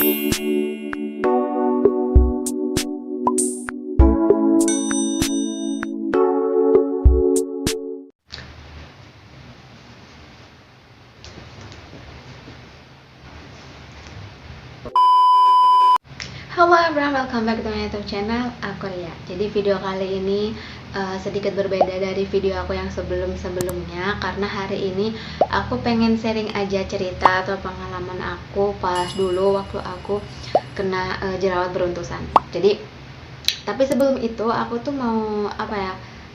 Halo everyone, welcome back to my YouTube channel, aku Ria. Jadi video kali ini sedikit berbeda dari video aku yang sebelumnya, karena hari ini aku pengen sharing aja cerita atau pengalaman aku pas dulu waktu aku kena jerawat beruntusan. Jadi, tapi sebelum itu aku tuh mau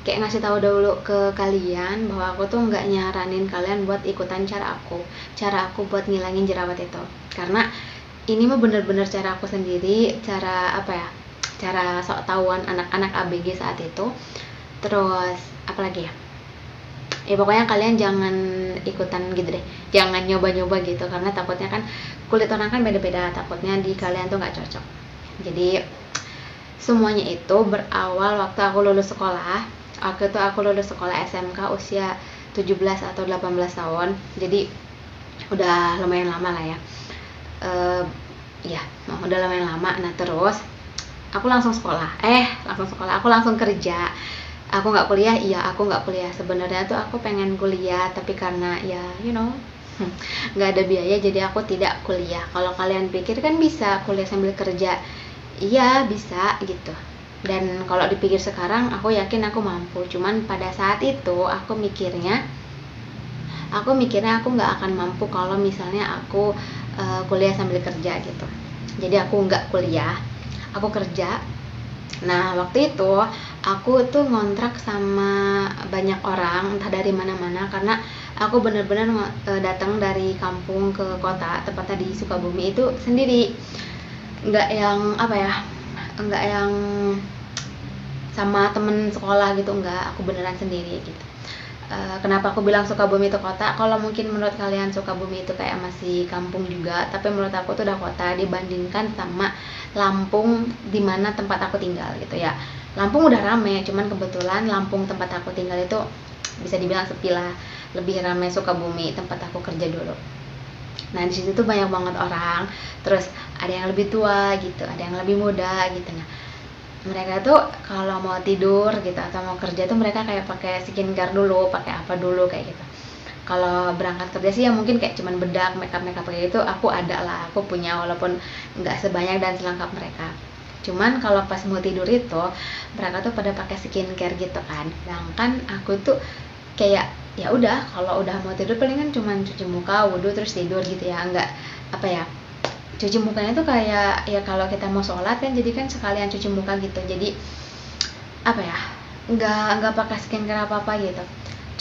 kayak ngasih tahu dulu ke kalian bahwa aku tuh nggak nyaranin kalian buat ikutan cara aku buat ngilangin jerawat itu, karena ini mah bener-bener cara aku sendiri, cara sok tahuan anak-anak ABG saat itu. Terus apalagi ya pokoknya kalian jangan ikutan gitu deh, jangan nyoba-nyoba gitu, karena takutnya kan kulit orang kan beda-beda, takutnya di kalian tuh nggak cocok. Jadi semuanya itu berawal waktu aku lulus sekolah. Aku lulus sekolah SMK usia 17 atau 18 tahun, jadi udah lumayan lama lah ya. Udah lumayan lama. Nah terus aku langsung sekolah, aku langsung kerja. Aku nggak kuliah, aku nggak kuliah. Sebenarnya tuh aku pengen kuliah, tapi karena nggak ada biaya, jadi aku tidak kuliah. Kalau kalian pikir kan bisa kuliah sambil kerja, iya bisa gitu. Dan kalau dipikir sekarang, aku yakin aku mampu. Cuman pada saat itu aku mikirnya aku nggak akan mampu kalau misalnya aku kuliah sambil kerja gitu. Jadi aku nggak kuliah, aku kerja. Nah waktu itu aku tuh ngontrak sama banyak orang, entah dari mana-mana, karena aku bener-bener datang dari kampung ke kota, tepatnya di Sukabumi itu sendiri. Nggak yang sama temen sekolah gitu, enggak, aku beneran sendiri gitu. Kenapa aku bilang Sukabumi itu kota? Kalau mungkin menurut kalian Sukabumi itu kayak masih kampung juga, tapi menurut aku tuh udah kota dibandingkan sama Lampung di mana tempat aku tinggal gitu ya. Lampung udah rame, cuman kebetulan Lampung tempat aku tinggal itu bisa dibilang sepi lah. Lebih rame Sukabumi tempat aku kerja dulu. Nah di situ tuh banyak banget orang, terus ada yang lebih tua gitu, ada yang lebih muda gitu. Nah mereka tuh kalau mau tidur gitu atau mau kerja tuh mereka kayak pakai skincare dulu, pakai apa dulu kayak gitu. Kalau berangkat kerja sih ya mungkin kayak cuman bedak, makeup kayak gitu aku ada lah, aku punya, walaupun nggak sebanyak dan selengkap mereka. Cuman kalau pas mau tidur itu mereka tuh pada pakai skincare gitu kan. Sedangkan aku tuh kayak ya udah, kalau udah mau tidur palingan cuman cuci muka, wudhu, terus tidur gitu ya. Enggak cuci mukanya tuh kayak ya kalau kita mau sholat kan, jadi kan sekalian cuci muka gitu. Jadi nggak pakai skincare apa gitu.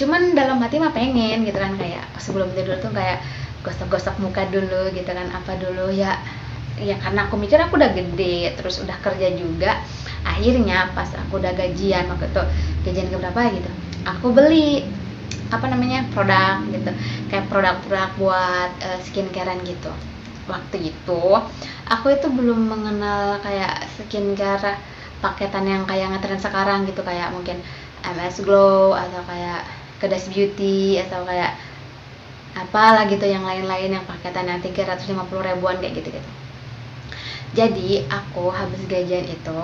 Cuman dalam hati mah pengen gitu kan, kayak sebelum tidur tuh kayak gosok-gosok muka dulu gitu kan, apa dulu ya karena aku mikir aku udah gede, terus udah kerja juga. Akhirnya pas aku udah gajian, waktu itu gajian keberapa gitu, aku beli produk gitu, kayak produk-produk buat skincarean gitu. Waktu itu aku itu belum mengenal kayak skincare paketan yang kayak ngetren sekarang gitu, kayak mungkin MS Glow atau kayak Kedas Beauty atau kayak apalah gitu yang lain-lain, yang paketan yang 350 ribuan kayak gitu. Jadi aku habis gajian itu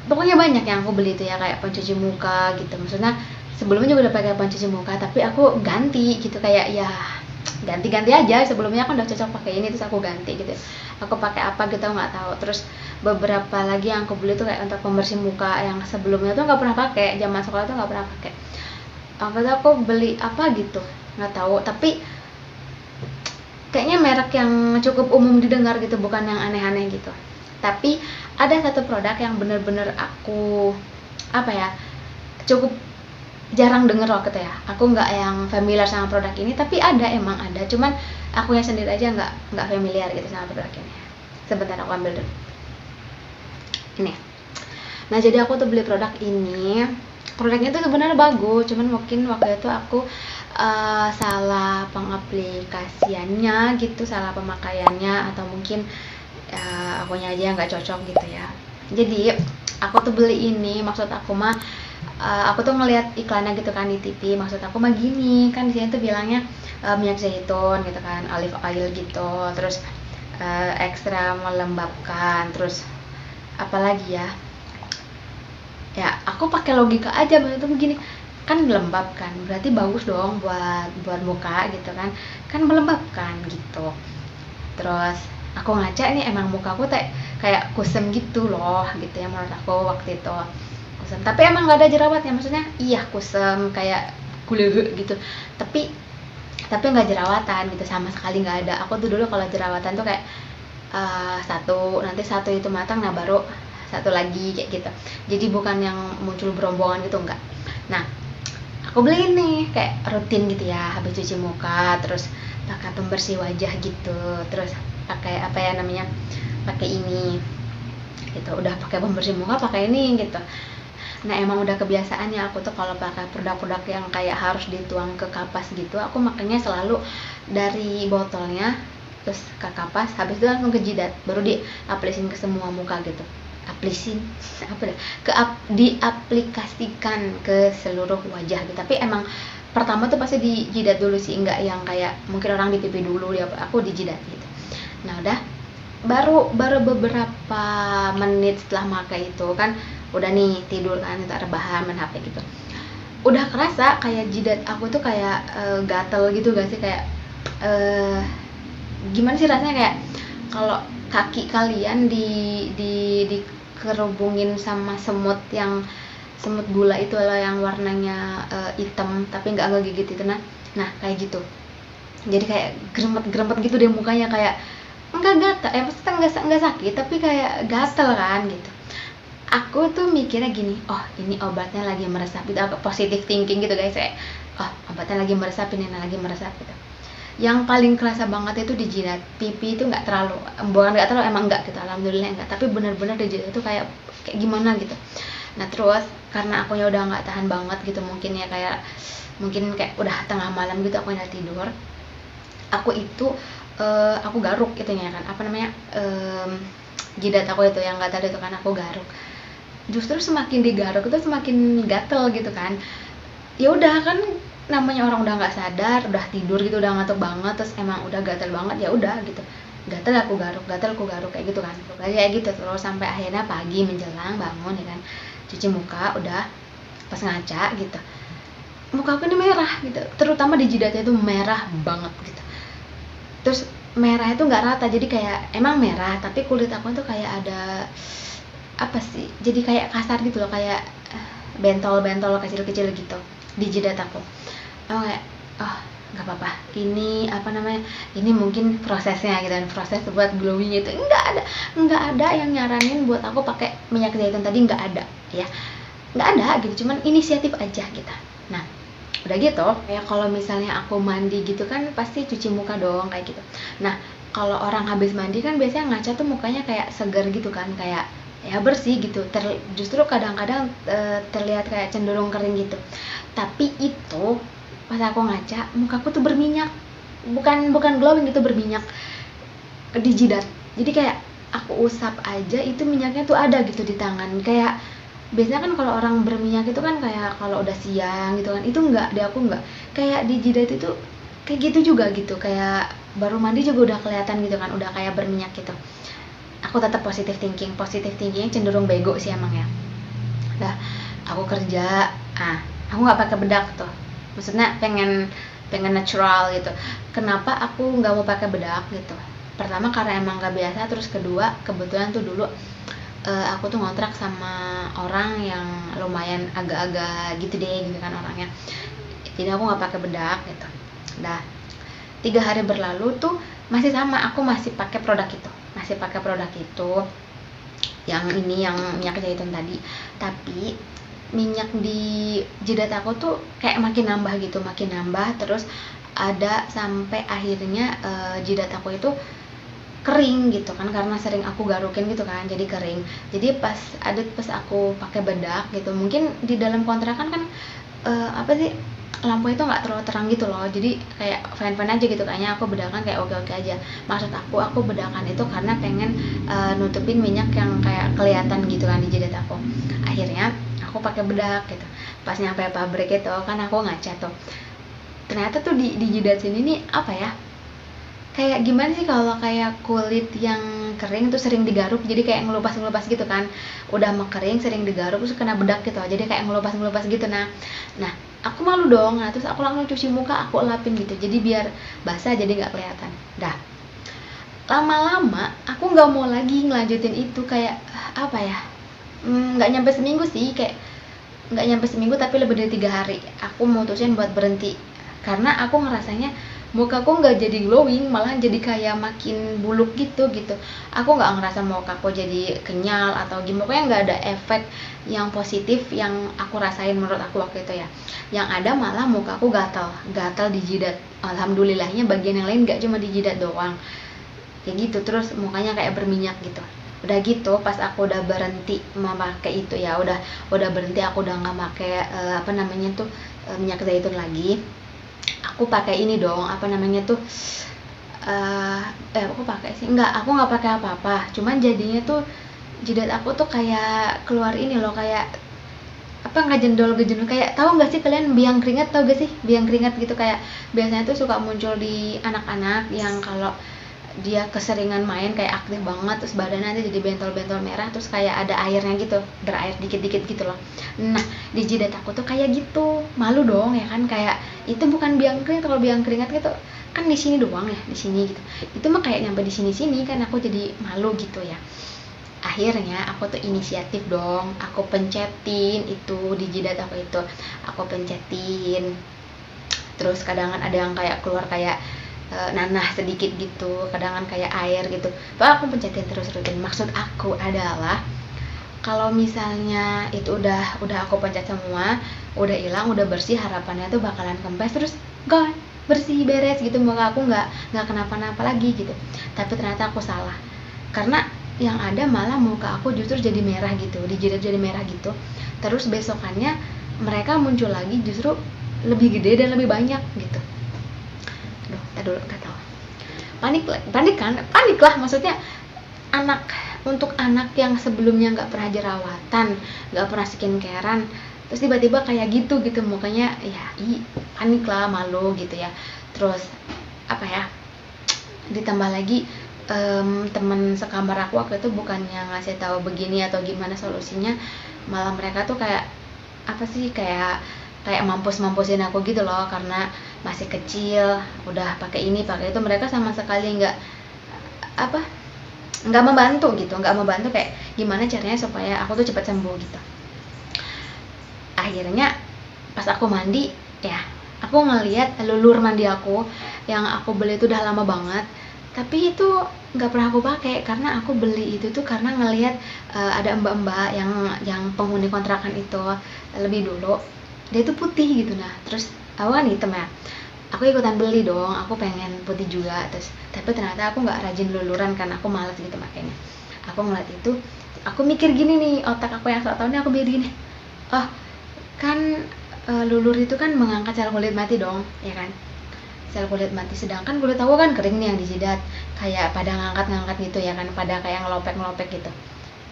pokoknya banyak yang aku beli itu ya, kayak pencuci muka gitu. Maksudnya sebelumnya juga udah pakai pencuci muka, tapi aku ganti gitu, kayak ya ganti-ganti aja. Sebelumnya aku udah cocok pakai ini, terus aku ganti gitu. Aku pakai apa gitu nggak tahu. Terus beberapa lagi yang aku beli tuh kayak untuk pembersih muka yang sebelumnya tuh nggak pernah pakai, zaman sekolah tuh nggak pernah pakai. Waktu itu aku beli apa gitu nggak tahu, tapi kayaknya merek yang cukup umum didengar gitu, bukan yang aneh-aneh gitu. Tapi ada satu produk yang bener-bener aku cukup jarang denger waktu itu ya. Aku nggak yang familiar sama produk ini, tapi emang ada, cuman aku yang sendiri aja nggak familiar gitu sama produk ini. Sebentar aku ambil dulu ini. Nah jadi aku tuh beli produk ini. Produknya tuh sebenarnya bagus, cuman mungkin waktu itu aku salah pengaplikasiannya gitu, salah pemakaiannya, atau mungkin akunya aja nggak cocok gitu ya. Jadi aku tuh beli ini, maksud aku mah aku tuh ngeliat iklannya gitu kan di TV, maksud aku mah gini kan, di sini tuh bilangnya minyak zaitun gitu kan, olive oil gitu, terus ekstra melembabkan. Terus apalagi ya, aku pakai logika aja begitu begini, kan lembab kan, berarti bagus dong buat muka gitu kan, kan melembabkan gitu. Terus aku ngaca nih, emang mukaku kayak kusem gitu loh gitu ya, menurut aku waktu itu kusem, tapi emang gak ada jerawatnya, maksudnya iya kusem kayak kulehe gitu, tapi nggak jerawatan gitu, sama sekali nggak ada. Aku tuh dulu kalau jerawatan tuh kayak nanti satu itu matang, nah baru satu lagi kayak gitu, jadi bukan yang muncul berombongan gitu, enggak. Nah, aku beli nih kayak rutin gitu ya, habis cuci muka terus pakai pembersih wajah gitu, terus pakai apa ya namanya, pakai ini gitu, udah pakai pembersih muka pakai ini gitu. Nah, emang udah kebiasaan ya aku tuh kalau pakai produk-produk yang kayak harus dituang ke kapas gitu, aku makanya selalu dari botolnya terus ke kapas, habis itu langsung ke jidat, baru diaplisin ke semua muka gitu. Aplisin apa dah, diaplikasikan ke seluruh wajah gitu. Tapi emang pertama tuh pasti di jidat dulu sih, enggak yang kayak mungkin orang di pipi dulu, aku di jidat gitu. Nah, udah baru beberapa menit setelah pakai itu kan udah nih tidur kan, tak rebahan main HP gitu, udah kerasa kayak jidat aku tuh kayak gatel gitu gak sih, kayak gimana sih rasanya, kayak kalau kaki kalian di kerubungin sama semut gula itu loh, yang warnanya hitam tapi nggak ngegigit itu, nah kayak gitu. Jadi kayak gremet gitu deh mukanya, kayak enggak gatal, maksudnya enggak sakit tapi kayak gatel kan gitu. Aku tuh mikirnya gini, oh ini obatnya lagi meresap gitu, aku positive thinking gitu guys, kayak oh obatnya lagi meresap, ini lagi meresap gitu. Yang paling kerasa banget itu di jidat, pipi itu nggak terlalu, bukan nggak terlalu, emang nggak gitu, alhamdulillah nggak, tapi benar-benar di jidat itu kayak gimana gitu. Nah, terus karena akunya udah nggak tahan banget gitu, mungkin kayak udah tengah malam gitu, aku udah tidur, aku itu aku garuk itunya kan, apa namanya, jidat aku itu yang gatal itu kan, aku garuk. Justru semakin digaruk itu semakin gatel gitu kan. Ya udah kan, namanya orang udah nggak sadar, udah tidur gitu, udah ngantuk banget, terus emang udah gatel banget, ya udah gitu, gatel aku garuk kayak gitu kan, kayak gitu terus sampai akhirnya pagi menjelang bangun ya kan, cuci muka, udah pas ngaca gitu, muka aku ini merah gitu, terutama di jidatnya itu merah banget gitu. Terus merah itu nggak rata, jadi kayak emang merah tapi kulit aku tuh kayak ada apa sih, jadi kayak kasar gitu loh, kayak bentol-bentol kecil-kecil gitu di jidat aku. Oh kayak, oh nggak apa-apa, ini apa namanya, ini mungkin prosesnya gitu kan, proses buat glowing itu nggak ada yang nyaranin buat aku pakai minyak zaitun tadi, nggak ada ya, nggak ada gitu, cuman inisiatif aja gitu. Nah, udah gitu kayak kalau misalnya aku mandi gitu kan pasti cuci muka dong kayak gitu. Nah, kalau orang habis mandi kan biasanya ngaca tuh mukanya kayak segar gitu kan, kayak ya bersih gitu, justru kadang-kadang terlihat kayak cenderung kering gitu. Tapi itu pas aku ngaca, mukaku tuh berminyak, bukan glowing gitu, berminyak di jidat. Jadi kayak aku usap aja itu minyaknya tuh ada gitu di tangan, kayak biasanya kan kalau orang berminyak itu kan kayak kalau udah siang gitu kan, itu enggak, di aku enggak, kayak di jidat itu kayak gitu juga gitu, kayak baru mandi juga udah kelihatan gitu kan, udah kayak berminyak gitu. Aku tetap positive thinking cenderung bego sih emang ya. Nah, aku kerja, aku nggak pakai bedak tuh, maksudnya pengen natural gitu. Kenapa aku nggak mau pakai bedak gitu? Pertama karena emang nggak biasa, terus kedua kebetulan tuh dulu aku tuh ngontrak sama orang yang lumayan agak-agak gitu deh gitu kan orangnya, jadi aku nggak pakai bedak gitu. Nah, 3 hari berlalu tuh masih sama, aku masih pakai produk itu, yang ini, yang minyak zaitun tadi, tapi minyak di jidat aku tuh kayak makin nambah gitu, terus ada sampai akhirnya jidat aku itu kering gitu kan, karena sering aku garukin gitu kan, jadi kering. Jadi pas aku pakai bedak gitu, mungkin di dalam kontrakan kan apa sih, lampu itu nggak terlalu terang gitu loh, jadi kayak fine-fine aja gitu, kayaknya aku bedakan kayak oke-oke aja. Maksud aku bedakan itu karena pengen nutupin minyak yang kayak kelihatan gitu kan di jidat aku. Akhirnya aku pakai bedak gitu. Pas nyampe pabrik itu kan aku ngaca tuh, ternyata tuh di jidat sini nih apa ya, kayak gimana sih kalau kayak kulit yang kering tuh sering digaruk jadi kayak ngelupas gitu kan, udah mengkering sering digaruk terus kena bedak gitu jadi kayak ngelupas gitu. Nah aku malu dong. Nah terus aku langsung cuci muka, aku lapin gitu jadi biar basah jadi nggak kelihatan. Dah lama-lama aku nggak mau lagi ngelanjutin itu, kayak apa ya, nggak nyampe seminggu sih, kayak nggak nyampe seminggu tapi lebih dari 3 hari aku mutusin buat berhenti karena aku ngerasanya mukaku nggak jadi glowing, malah jadi kayak makin buluk gitu. Aku nggak ngerasa mukaku jadi kenyal atau gimana, pokoknya nggak ada efek yang positif yang aku rasain menurut aku waktu itu ya. Yang ada malah mukaku gatal di jidat. Alhamdulillahnya bagian yang lain nggak cuma di jidat doang kayak gitu, terus mukanya kayak berminyak gitu. Udah gitu pas aku udah berhenti memakai itu ya, udah berhenti, aku udah nggak pakai apa namanya tuh minyak zaitun lagi. Aku pakai ini dong, apa namanya tuh aku pakai sih enggak, aku nggak pakai apa-apa, cuman jadinya tuh jidat aku tuh kayak keluar ini loh, kayak apa, nggak jendol kayak, tahu nggak sih kalian biang keringat, tahu gak sih biang keringat gitu, kayak biasanya tuh suka muncul di anak-anak yang kalau dia keseringan main kayak aktif banget terus badannya nanti jadi bentol-bentol merah terus kayak ada airnya gitu, berair dikit-dikit gitu loh. Nah di jidat aku tuh kayak gitu, malu dong ya kan, kayak itu bukan biang keringat. Kalau biang keringat gitu kan di sini doang ya, di sini gitu, itu mah kayak nyampe di sini kan, aku jadi malu gitu ya. Akhirnya aku tuh inisiatif dong, aku pencetin itu di jidat aku pencetin, terus kadang ada yang kayak keluar kayak nanah sedikit gitu, kadang kayak air gitu. Pak aku pencetin terus rutin. Maksud aku adalah kalau misalnya itu udah aku pencet semua, udah hilang, udah bersih, harapannya tuh bakalan kempes terus gone, bersih beres gitu, muka aku nggak kenapa-napa lagi gitu. Tapi ternyata aku salah, karena yang ada malah muka aku justru jadi merah gitu, di jidat jadi merah gitu. Terus besokannya mereka muncul lagi justru lebih gede dan lebih banyak gitu. Dulu nggak tahu, panik lah, maksudnya untuk anak yang sebelumnya nggak pernah jerawatan, nggak pernah skincarean, terus tiba-tiba kayak gitu mukanya, ya panik lah, malu gitu ya. Terus apa ya, ditambah lagi teman sekamar aku waktu itu bukannya ngasih tahu begini atau gimana solusinya, malah mereka tuh kayak apa sih, kayak mampusin aku gitu loh, karena masih kecil udah pakai ini pakai itu. Mereka sama sekali nggak membantu kayak gimana caranya supaya aku tuh cepat sembuh gitu. Akhirnya pas aku mandi ya, aku ngelihat lulur mandi aku yang aku beli itu udah lama banget, tapi itu nggak pernah aku pakai karena aku beli itu tuh karena ngelihat ada mbak-mbak yang penghuni kontrakan itu lebih dulu, dia tuh putih gitu. Nah terus aku kan hitam ya, aku ikutan beli dong, aku pengen putih juga. Terus tapi ternyata aku nggak rajin luluran kan, aku malas gitu makanya. Aku ngeliat itu, aku mikir gini nih, otak aku yang sok tau nih, aku mikir gini, oh kan lulur itu kan mengangkat sel kulit mati dong ya kan, sel kulit mati, sedangkan kulit aku kan kering nih yang di jidat, kayak pada ngangkat gitu ya kan, pada kayak ngelopek gitu.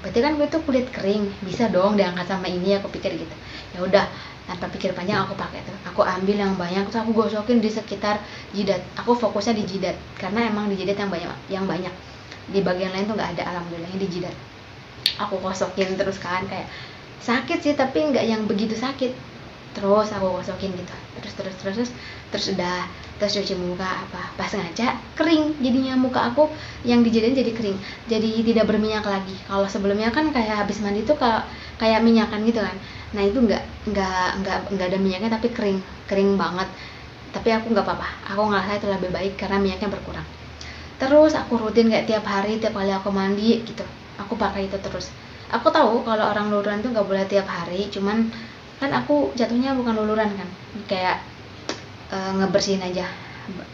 Berarti kan itu kulit kering, bisa dong diangkat sama ini, aku pikir gitu. Ya udah, tanpa pikir panjang aku pakai tuh, aku ambil yang banyak terus aku gosokin di sekitar jidat. Aku fokusnya di jidat karena emang di jidat yang banyak, di bagian lain tuh nggak ada, alhamdulillahnya di jidat. Aku gosokin terus kan, kayak sakit sih tapi nggak yang begitu sakit. Terus aku gosokin gitu, terus udah, terus cuci muka apa, pas ngaca kering jadinya, muka aku yang di jidat jadi kering, jadi tidak berminyak lagi. Kalau sebelumnya kan kayak habis mandi tuh kayak minyakan gitu kan. Nah itu nggak ada minyaknya tapi kering banget. Tapi aku nggak apa-apa, aku ngerasa itu lebih baik karena minyaknya berkurang. Terus aku rutin kayak tiap hari, tiap kali aku mandi gitu, aku pakai itu terus. Aku tahu kalau orang luluran tuh nggak boleh tiap hari, cuman kan aku jatuhnya bukan luluran kan, kayak ngebersihin aja,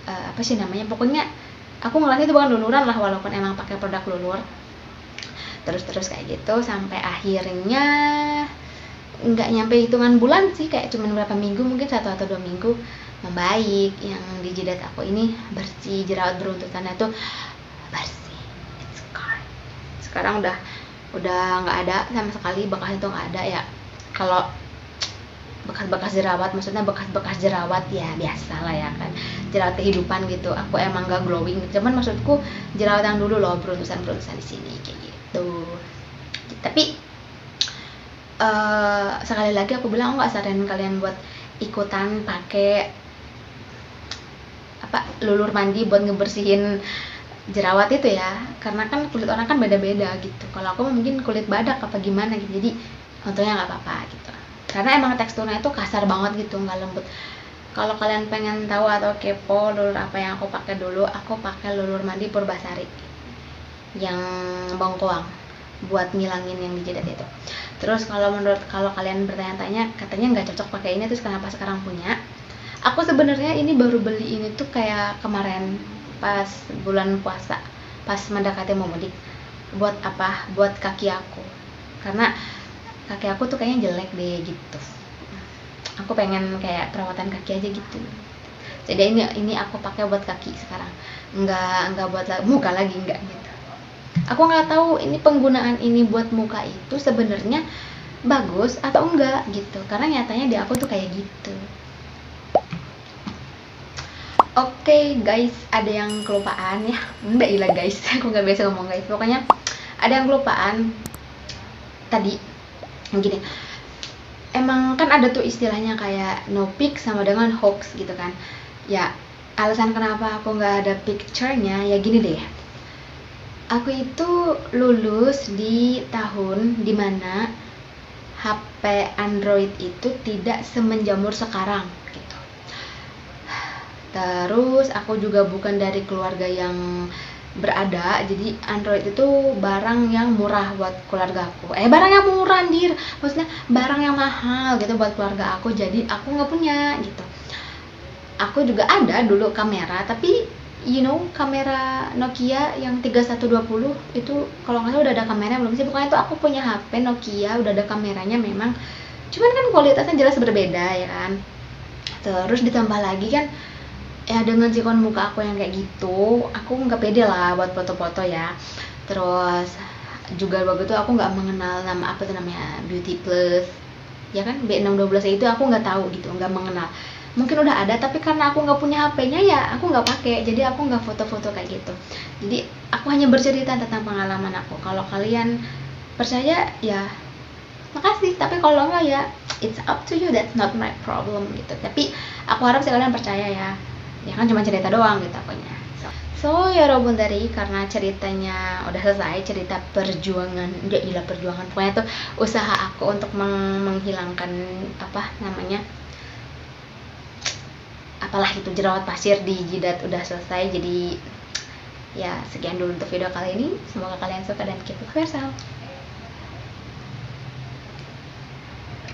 apa sih namanya, pokoknya aku ngerasa itu bukan luluran lah walaupun emang pakai produk lulur. Terus kayak gitu sampai akhirnya nggak nyampe hitungan bulan sih, kayak cuman berapa minggu, mungkin 1 atau 2 minggu, membaik. Yang di jidat aku ini bersih, jerawat beruntutannya tuh bersih, it's gone. Sekarang udah nggak ada sama sekali, bekas itu nggak ada ya. Kalau bekas jerawat, maksudnya bekas jerawat ya biasa lah ya kan, jerawat kehidupan gitu. Aku emang gak glowing, cuman maksudku jerawat yang dulu loh, beruntusan-beruntusan di sini kayak gitu. Tapi sekali lagi aku bilang, aku nggak saranin kalian buat ikutan pakai apa lulur mandi buat ngebersihin jerawat itu ya, karena kan kulit orang kan beda-beda gitu. Kalau aku mungkin kulit badak apa gimana gitu, jadi untungnya nggak apa-apa gitu, karena emang teksturnya itu kasar banget gitu, nggak lembut. Kalau kalian pengen tahu atau kepo lulur apa yang aku pakai dulu, aku pakai lulur mandi Purbasari yang bengkoang buat ngilangin yang di jidat itu. Terus kalau kalian bertanya-tanya katanya nggak cocok pakai ini, terus kenapa sekarang punya? Aku sebenarnya ini baru beli ini tuh kayak kemarin pas bulan puasa, pas mendekati mau mudik. Buat apa? Buat kaki aku, karena kaki aku tuh kayaknya jelek deh gitu. Aku pengen kayak perawatan kaki aja gitu. Jadi ini aku pakai buat kaki sekarang, nggak buat muka lagi, nggak gitu. Aku nggak tahu ini penggunaan ini buat muka itu sebenarnya bagus atau enggak gitu, karena nyatanya di aku tuh kayak gitu. Oke guys, ada yang kelupaan ya. Mbak Ila guys, aku nggak biasa ngomong guys. Pokoknya ada yang kelupaan tadi. Gini, emang kan ada tuh istilahnya kayak no pic sama dengan hoax gitu kan. Ya, alasan kenapa aku nggak ada picture-nya ya gini deh. Aku itu lulus di tahun dimana HP Android itu tidak semenjamur sekarang gitu. Terus aku juga bukan dari keluarga yang berada, jadi Android itu barang yang murah buat keluarga aku. Barang yang murah anjir, maksudnya barang yang mahal gitu buat keluarga aku, jadi aku nggak punya gitu. Aku juga ada dulu kamera, tapi kamera Nokia yang 3120 itu kalau nggak salah udah ada kameranya belum sih, pokoknya itu aku punya HP Nokia udah ada kameranya memang, cuman kan kualitasnya jelas berbeda ya kan. Terus ditambah lagi kan ya dengan sikon muka aku yang kayak gitu, aku nggak pede lah buat foto-foto ya. Terus juga waktu itu aku nggak mengenal nama apa tuh namanya Beauty Plus ya kan, B612 itu aku nggak tahu gitu, nggak mengenal. Mungkin udah ada tapi karena aku nggak punya HP-nya ya aku nggak pakai, jadi aku nggak foto-foto kayak gitu. Jadi aku hanya bercerita tentang pengalaman aku. Kalau kalian percaya ya makasih, tapi kalau enggak ya it's up to you, that's not my problem gitu. Tapi aku harap sih kalian percaya ya kan cuma cerita doang gitu akunya. So ya Robun dari, karena ceritanya udah selesai, cerita perjuangan, gila perjuangan, pokoknya tuh usaha aku untuk menghilangkan apa namanya, apalah itu jerawat pasir di jidat udah selesai. Jadi ya sekian dulu untuk video kali ini, semoga kalian suka dan keep love yourself.